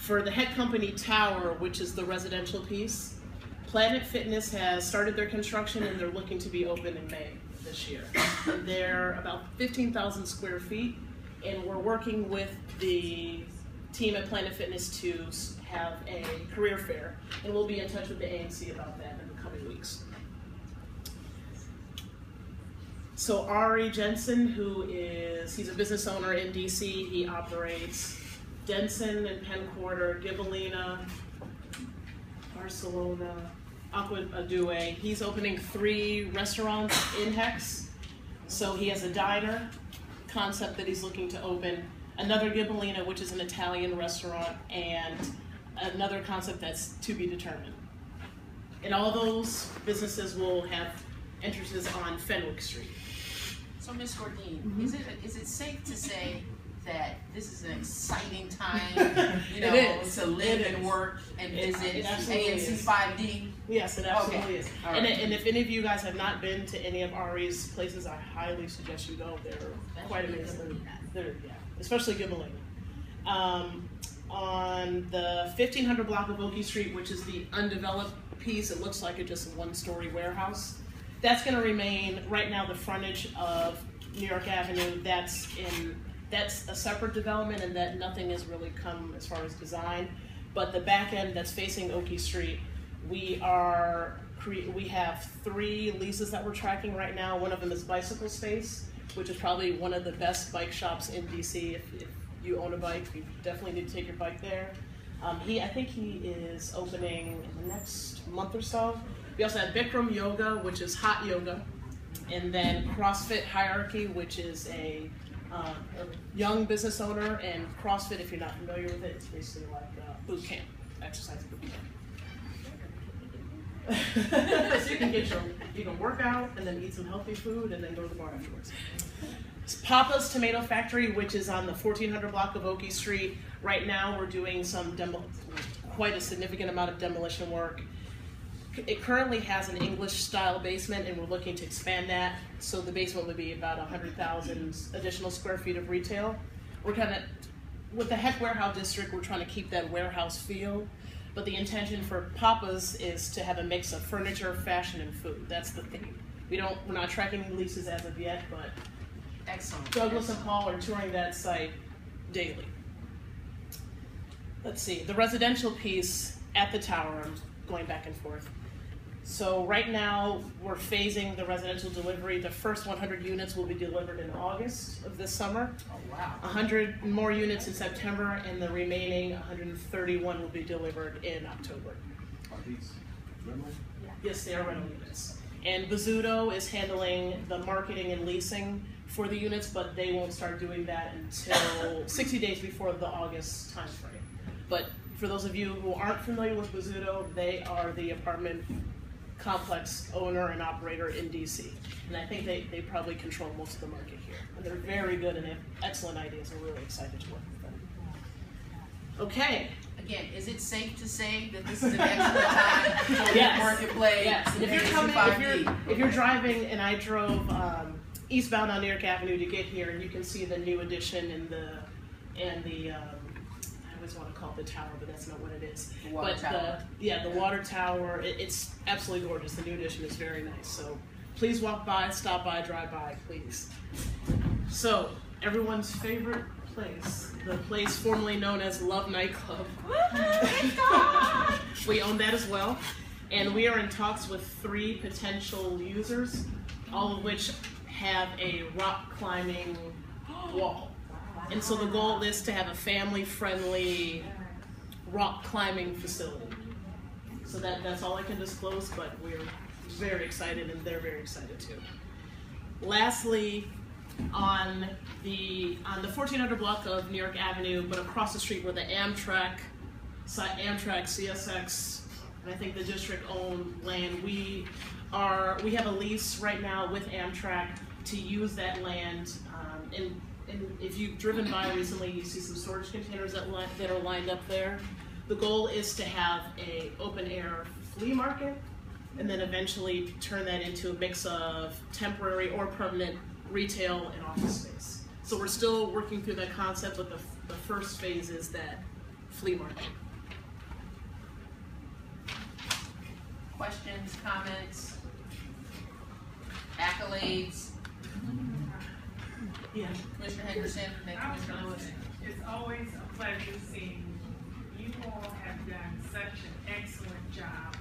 For the Head Company Tower, which is the residential piece, Planet Fitness has started their construction and they're looking to be open in May this year. And they're about 15,000 square feet, and we're working with the team at Planet Fitness to have a career fair, and we'll be in touch with the ANC about that in the coming weeks. So Ari Jensen, he's a business owner in DC. He operates Denson and Penn Quarter, Gibellina, Barcelona, Aqua Adue. He's opening 3 restaurants in Hex. So he has a diner concept that he's looking to open, another Gibellina, which is an Italian restaurant, and another concept that's to be determined. And all those businesses will have entrances on Fenwick Street. So Ms. Gordine, is it safe to say that this is an exciting time, you know, to live and work and visit ANC 5D? Yes, it absolutely is. Right. And if any of you guys have not been to any of Ari's places, I highly suggest you go. They're quite amazing. Especially Gibellina. On the 1500 block of Oakey Street, which is the undeveloped piece, it looks like it's just a 1-story warehouse. That's going to remain right now the frontage of New York Avenue. That's a separate development, and that nothing has really come as far as design. But the back end that's facing Oakey Street, we have 3 leases that we're tracking right now. One of them is Bicycle Space, which is probably one of the best bike shops in DC. If you own a bike, you definitely need to take your bike there. I think he is opening in the next month or so. We also have Bikram Yoga, which is hot yoga, and then CrossFit Hierarchy, which is a young business owner, and CrossFit, if you're not familiar with it, it's basically like boot camp, exercise boot camp. So you can work out and then eat some healthy food and then go to the bar afterwards. It's Papa's Tomato Factory, which is on the 1400 block of Oakey Street. Right now we're doing quite a significant amount of demolition work. It currently has an English style basement, and we're looking to expand that. So the basement would be about 100,000 additional square feet of retail. We're with the Heck Warehouse District, we're trying to keep that warehouse feel. But the intention for Papa's is to have a mix of furniture, fashion, and food. That's the theme. We're not tracking leases as of yet, but excellent. Douglas and Paul are touring that site daily. Let's see, the residential piece at the tower, I'm going back and forth. So right now we're phasing the residential delivery. The first 100 units will be delivered in August of this summer. Oh wow. 100 more units in September, and the remaining 131 will be delivered in October. Are these rental? Yes, they are rental units. And Bizzuto is handling the marketing and leasing for the units, but they won't start doing that until 60 days before the August timeframe. But for those of you who aren't familiar with Bizzuto, they are the apartment complex owner and operator in DC. And I think they probably control most of the market here. And they're very good and they have excellent ideas. We're really excited to work with them. Okay. Again, is it safe to say that this is an excellent time to join the marketplace? Yes. And if you're driving, and I drove eastbound on New York Avenue to get here, and you can see the new addition and the I always want to call it the tower, but that's not what it is. The water tower. The water tower. It's absolutely gorgeous. The new addition is very nice. So please walk by, stop by, drive by, please. So everyone's favorite place, the place formerly known as Love Nightclub. We own that as well. And we are in talks with 3 potential users, all of which have a rock climbing wall. And so the goal is to have a family-friendly rock climbing facility. So that's all I can disclose, but we're very excited and they're very excited too. Lastly, on the 1400 block of New York Avenue, but across the street where the Amtrak, CSX, and I think the district-owned land, we have a lease right now with Amtrak to use that land. And if you've driven by recently, you see some storage containers that are lined up there. The goal is to have an open-air flea market, and then eventually turn that into a mix of temporary or permanent retail and office space. So we're still working through that concept, but the first phase is that flea market. Questions, comments, accolades? Yeah. Commissioner Henderson, then Commissioner Lewis. It's always a pleasure seeing you. You all have done such an excellent job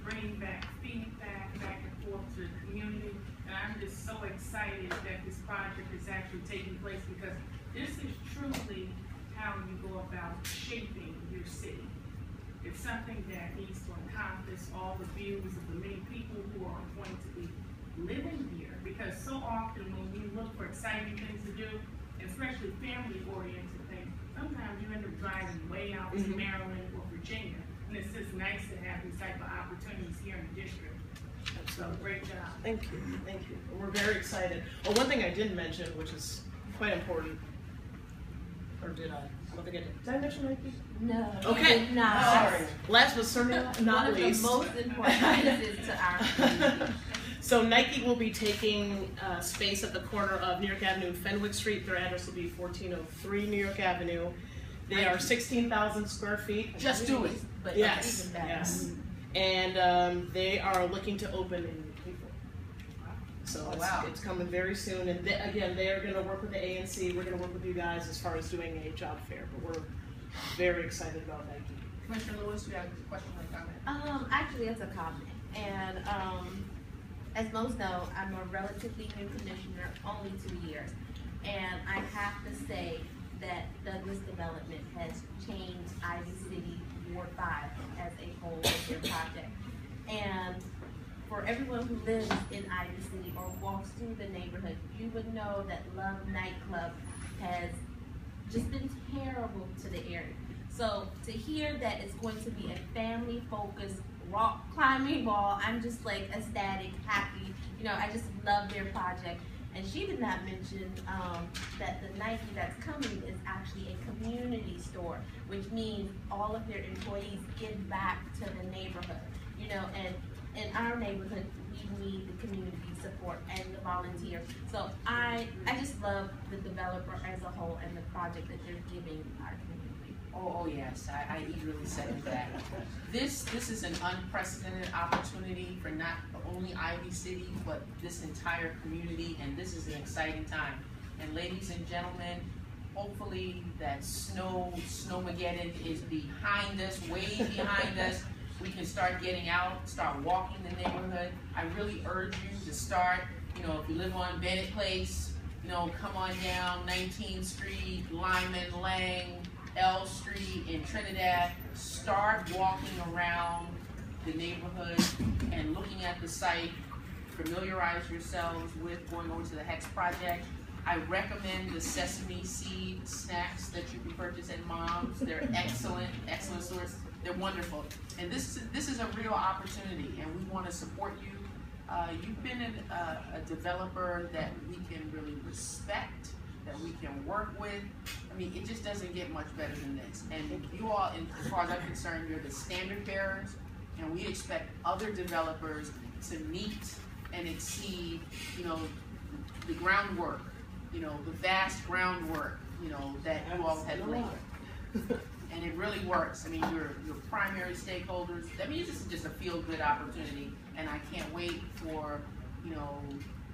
bringing back feedback back and forth to the community. And I'm just so excited that this project is actually taking place, because this is truly how you go about shaping your city. It's something that needs to encompass all the views of the many people who are going to be living here, because so often when we look for exciting things to do, especially family-oriented things, sometimes you end up driving way out to Maryland or Virginia, and it's just nice to have these type of opportunities here in the district. So great job. Thank you, thank you. We're very excited. Well, one thing I didn't mention, which is quite important, or did I? I don't think I did. Did I mention Nike? No. Okay. No. Sorry. Last but certainly not least. One of the most important items to our community. So Nike will be taking space at the corner of New York Avenue and Fenwick Street. Their address will be 1403 New York Avenue. They are 16,000 square feet. Just do it. But Yes, even better. yes. And they are looking to open in April. So it's coming very soon. And again, they are going to work with the ANC. We're going to work with you guys as far as doing a job fair. But we're very excited about Nike. Commissioner Lewis, you have a question or comment? Actually, it's a comment. And as most know, I'm a relatively new commissioner, only 2 years. And I have to say that Douglas Development has changed Ivy City Ward 5 as a whole with their project. And for everyone who lives in Ivy City or walks through the neighborhood, you would know that Love Nightclub has just been terrible to the area. So to hear that it's going to be a family-focused rock climbing wall, I'm just like ecstatic, happy. You know, I just love their project. And she did not mention that the Nike that's coming is actually a community store, which means all of their employees give back to the neighborhood. You know, and in our neighborhood, we need the community support and the volunteers. So I just love the developer as a whole and the project that they're giving our community. Oh yes, I eagerly second that. This is an unprecedented opportunity for not only Ivy City, but this entire community, and this is an exciting time. And ladies and gentlemen, hopefully that snowmageddon is behind us, way behind us. We can start getting out, start walking the neighborhood. I really urge you to start, you know, if you live on Bennett Place, you know, come on down 19th Street, Lyman, Lang, L Street in Trinidad. Start walking around the neighborhood and looking at the site. Familiarize yourselves with going over to the Hex Project. I recommend the sesame seed snacks that you can purchase at Mom's. They're excellent source. They're wonderful. And this is a real opportunity, and we want to support you. You've been a developer that we can really respect, that we can work with. I mean, it just doesn't get much better than this. And you all, as far as I'm concerned, you're the standard bearers, and we expect other developers to meet and exceed, you know, the groundwork, you know, the vast groundwork, you know, that you all have laid. And it really works. I mean, your primary stakeholders, I mean, this is just a feel-good opportunity, and I can't wait for, you know,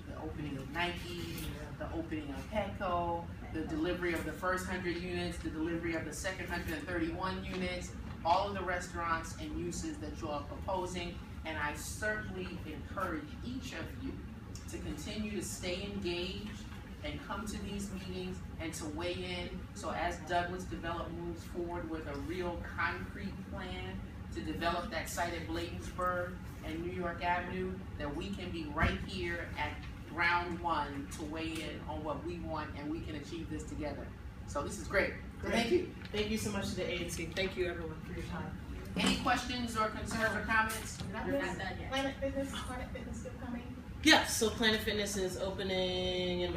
the opening of Nike, the opening of Petco, the delivery of the first 100 units, the delivery of the second 131 units, all of the restaurants and uses that you are proposing. And I certainly encourage each of you to continue to stay engaged and come to these meetings and to weigh in. So as Douglas Development moves forward with a real concrete plan to develop that site at Bladensburg and New York Avenue, that we can be right here at round one to weigh in on what we want, and we can achieve this together. So this is great. Thank you. Thank you so much to the ANC. Thank you everyone for your time. Any questions or concerns or comments? Not done yet. Planet Fitness still coming? Yes, so Planet Fitness is opening in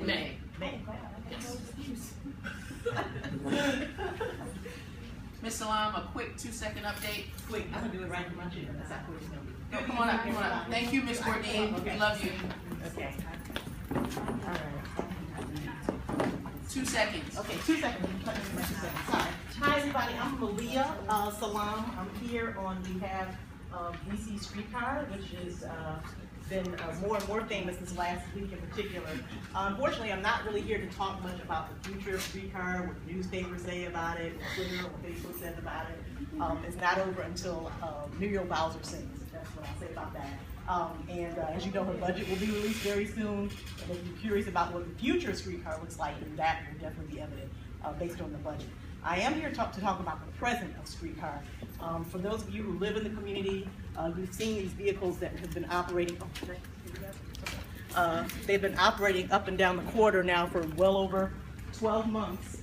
May. May. Yes. Ms. Salam, a quick 2-second update. Wait, I'm gonna do it right from my chair. That's how quick it's gonna be. No, come on up, come on up. Thank you, Ms. Gordine. We love you. Okay. 2 seconds. Okay, 2 seconds. I'm cutting in my 2 seconds. Sorry. Hi, everybody. I'm Malia Salam. I'm here on behalf of DC Streetcar, which has been more and more famous this last week in particular. Unfortunately, I'm not really here to talk much about the future of streetcar, what the newspapers say about it, what Twitter, what Facebook says about it. It's not over until Muriel Bowser sings. That's what I'll say about that. As you know, her budget will be released very soon. And if you're curious about what the future of streetcar looks like, then that will definitely be evident based on the budget. I am here to talk about the present of streetcar. For those of you who live in the community, you've seen these vehicles that have been operating. They've been operating up and down the corridor now for well over 12 months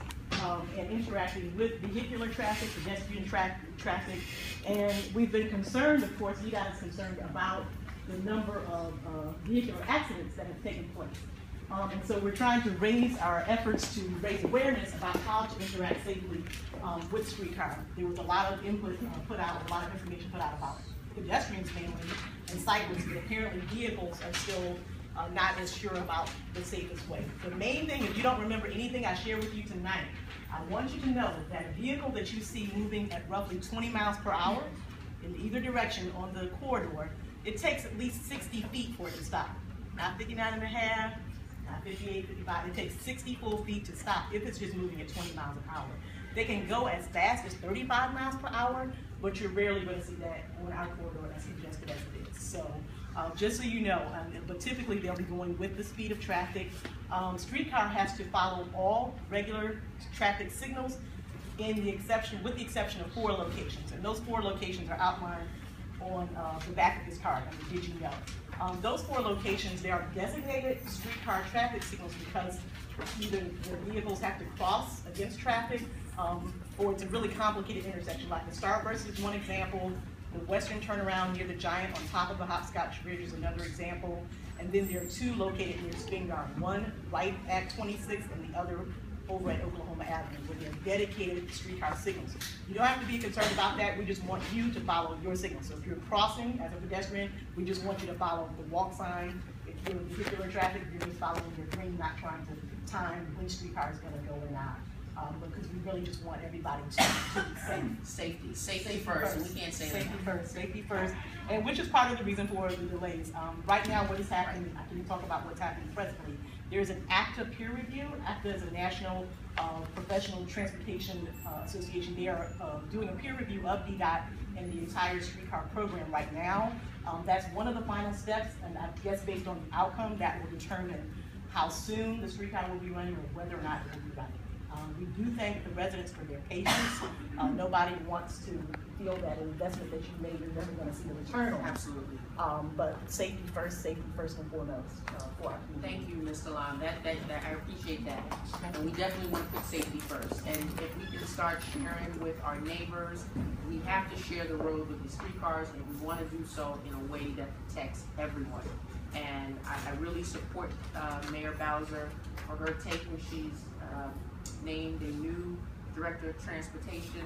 and interacting with vehicular traffic, pedestrian traffic, and we've been concerned, of course, VDOT is concerned about the number of vehicular accidents that have taken place. And so we're trying to raise our efforts to raise awareness about how to interact safely with streetcar. There was a lot of input put out, a lot of information put out about pedestrians mainly and cyclists, but apparently vehicles are still not as sure about the safest way. The main thing, if you don't remember anything I share with you tonight, I want you to know that a vehicle that you see moving at roughly 20 miles per hour in either direction on the corridor, it takes at least 60 feet for it to stop. Not 59 and a half, not 58, 55, it takes 60 full feet to stop if it's just moving at 20 miles an hour. They can go as fast as 35 miles per hour, but you're rarely going to see that on our corridor as congested as it is. So just so you know, but typically they'll be going with the speed of traffic. Streetcar has to follow all regular traffic signals with the exception of 4 locations. And those 4 locations are outlined on the back of this card. Did you know? Those 4 locations, they are designated streetcar traffic signals because either the vehicles have to cross against traffic or it's a really complicated intersection. Like the Starburst is one example. The western turnaround near the Giant on top of the Hopscotch Bridge is another example. And then there are 2 located near Spin Yard, one right at 26 and the other over at Oklahoma Avenue, where they're dedicated streetcar signals. You don't have to be concerned about that. We just want you to follow your signal. So if you're crossing as a pedestrian, we just want you to follow the walk sign. If you're in vehicular traffic, you're just following your green, not trying to time when streetcar is going to go or not. Because we really just want everybody to be safe. Safety first. And we can't say Safety first, and which is part of the reason for the delays. Right now, what is happening, I can talk about what's happening presently. There's an ACTA peer review. ACTA is a National Professional Transportation Association. They are doing a peer review of VDOT and the entire streetcar program right now. That's one of the final steps, and I guess based on the outcome, that will determine how soon the streetcar will be running or whether or not it will be running. We do thank the residents for their patience. Nobody wants to feel that an investment that you made, you're never going to see the return on. Absolutely. But safety first and foremost for our community. Thank you, Ms. Salam. That I appreciate that. And we definitely want to put safety first. And if we can start sharing with our neighbors, we have to share the road with the streetcars, and we want to do so in a way that protects everyone. And I really support Mayor Bowser for her take when she's named a new Director of Transportation,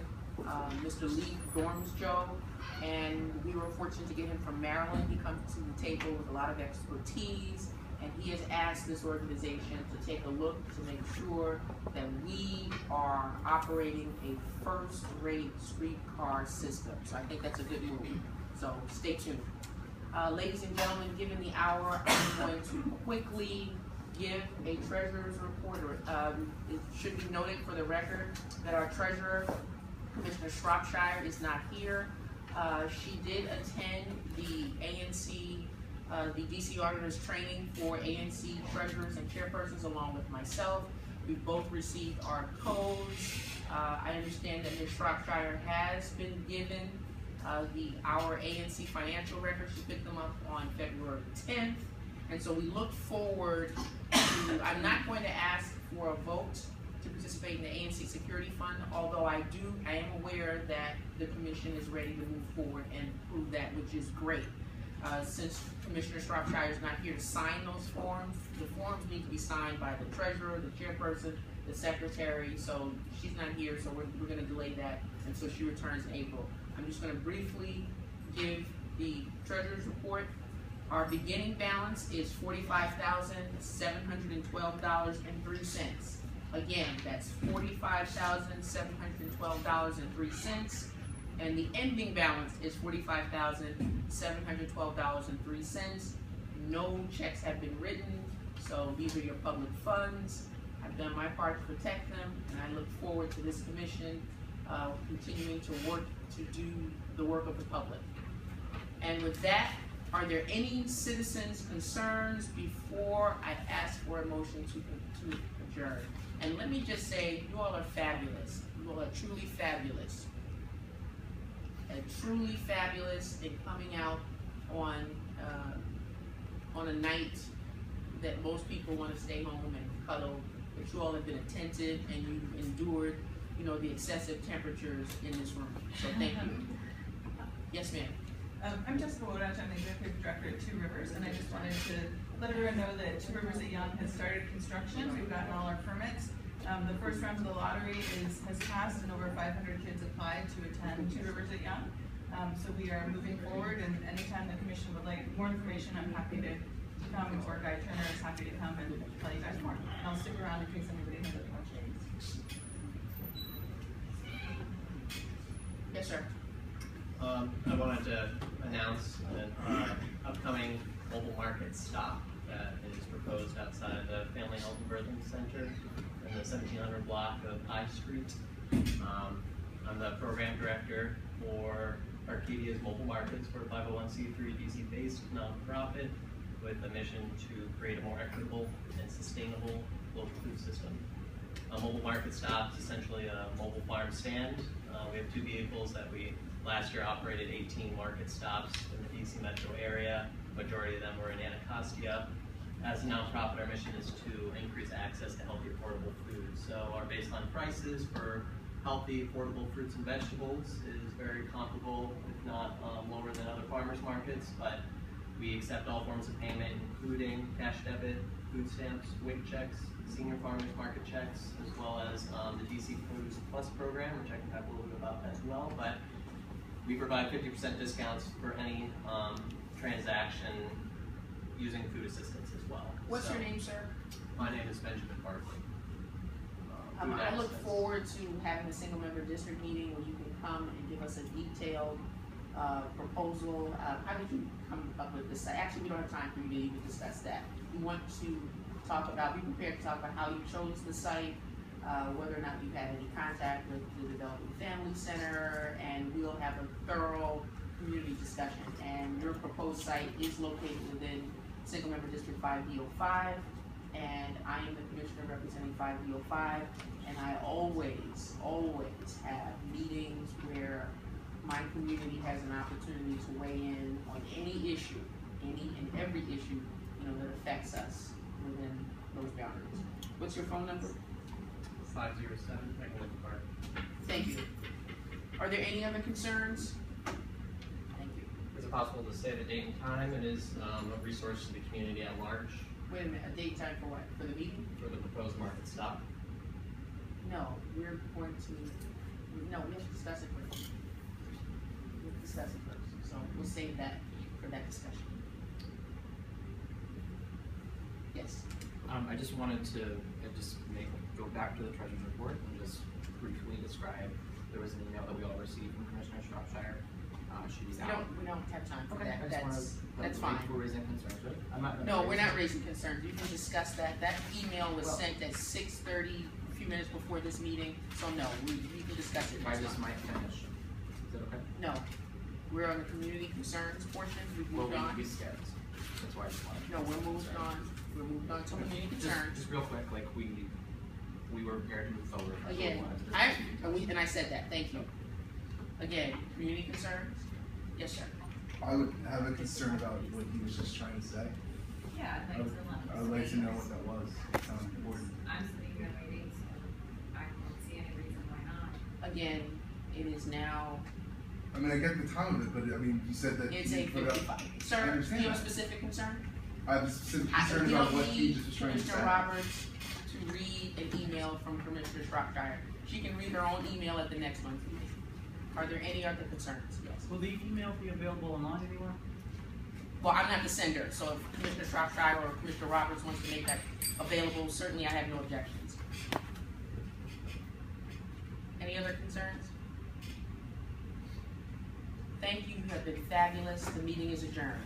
Mr. Lee Dormsjoe, and we were fortunate to get him from Maryland. He comes to the table with a lot of expertise, and he has asked this organization to take a look to make sure that we are operating a first-rate streetcar system. So I think that's a good move. So stay tuned. Ladies and gentlemen, given the hour, I'm going to quickly give a treasurer's report. It should be noted for the record that our treasurer, Commissioner Shropshire, is not here. She did attend the ANC, the DC Auditors training for ANC treasurers and chairpersons along with myself. We both received our codes. I understand that Ms. Shropshire has been given our ANC financial records. She picked them up on February 10th. And so we look forward to, I'm not going to ask for a vote to participate in the ANC Security Fund, although I am aware that the commission is ready to move forward and prove that, which is great. Since Commissioner Shropshire is not here to sign those forms, the forms need to be signed by the treasurer, the chairperson, the secretary, so she's not here, so we're gonna delay that until she returns in April. I'm just gonna briefly give the treasurer's report. Our beginning balance is $45,712.03. Again, that's $45,712.03, and the ending balance is $45,712.03. No checks have been written, so these are your public funds. I've done my part to protect them, and I look forward to this commission continuing to work to do the work of the public. And with that, are there any citizens' concerns before I ask for a motion to adjourn? And let me just say, you all are fabulous. You all are truly fabulous. And truly fabulous in coming out on a night that most people want to stay home and cuddle. But you all have been attentive and you've endured, the excessive temperatures in this room. So thank you. Yes, ma'am. I'm Jessica Wodach, I'm the Executive Director at Two Rivers, and I just wanted to let everyone know that Two Rivers at Young has started construction. We've gotten all our permits. The first round of the lottery has passed, and over 500 kids applied to attend Two Rivers at Young. So we are moving forward, and anytime the commission would like more information, I'm happy to come, or Guy Turner is happy to come and tell you guys more. And I'll stick around in case anybody has other questions. Yes, sir. I wanted to announce an upcoming mobile market stop that is proposed outside the Family Health and Birthing Center in the 1700 block of I Street. I'm the program director for Arcadia's Mobile Markets. We're a 501c3 DC-based nonprofit with a mission to create a more equitable and sustainable local food system. A mobile market stop is essentially a mobile farm stand. We have 2 vehicles that we last year operated 18 market stops in the DC metro area. Majority of them were in Anacostia. As a nonprofit, our mission is to increase access to healthy, affordable food. So our baseline prices for healthy, affordable fruits and vegetables is very comparable, if not lower than other farmers markets, but we accept all forms of payment, including cash debit, food stamps, WIC checks, senior farmers market checks, as well as the DC Foods Plus program, which I can talk a little bit about as well. But we provide 50% discounts for any transaction using food assistance as well. What's your name, sir? My name is Benjamin Barkley. I look forward to having a single member district meeting where you can come and give us a detailed proposal. How did you come up with this? Actually, we don't have time for you to even discuss that. We want to be prepared to talk about how you chose the site, whether or not you've had any contact with the Developing Family Center, and we'll have a thorough community discussion. And your proposed site is located within Single Member District 5B05, and I am the commissioner representing 5B05, and I always have meetings where my community has an opportunity to weigh in on any issue, any and every issue, that affects us within those boundaries. What's your phone number? 507 Echo Park. Thank you. Are there any other concerns? Thank you. Is it possible to say the date and time? It is a resource to the community at large. Wait a minute, a date time for what? For the meeting? For the proposed market stop. No, we're going to, no, we have to discuss it first. We'll discuss it first, so we'll save that for that discussion. Yes. I just wanted to go back to the treasurer's report and just briefly describe. There was an email that we all received from Commissioner Shropshire. She's out. We don't have time for that. I just wanted That's fine. We're raising concerns, right? We're not raising concerns. You can discuss that. That email was sent at 6:30, a few minutes before this meeting. So no, we can discuss it. I just might finish. Is that okay? No, we're on the community concerns portion. We've moved on. We skipped. That's why I just wanted. No, we're moved on. We're moved on to community concerns. Just real quick, like we were prepared to move forward. Again, and I said that. Thank you. Again, community concerns. Yes, sir. I would have a concern about what he was just trying to say. Yeah, I would like to know what that was. Sounds important. I'm sitting here waiting, so I don't see any reason why not. Again, it is now. I mean, I get the time of it, but I mean, you said that It's you put up. 8:55. I Sir, do understand you have a that. specific concern? I have a specific I concern don't about what he need just was trying to say. Commissioner Roberts to read an email from Commissioner Shropshire. She can read her own email at the next month's meeting. Are there any other concerns? Yes. Will the email be available online anywhere? Well, I'm not the sender, so if Commissioner Shropshire or Commissioner Roberts wants to make that available, certainly I have no objections. Any other concerns? Thank you, you have been fabulous. The meeting is adjourned.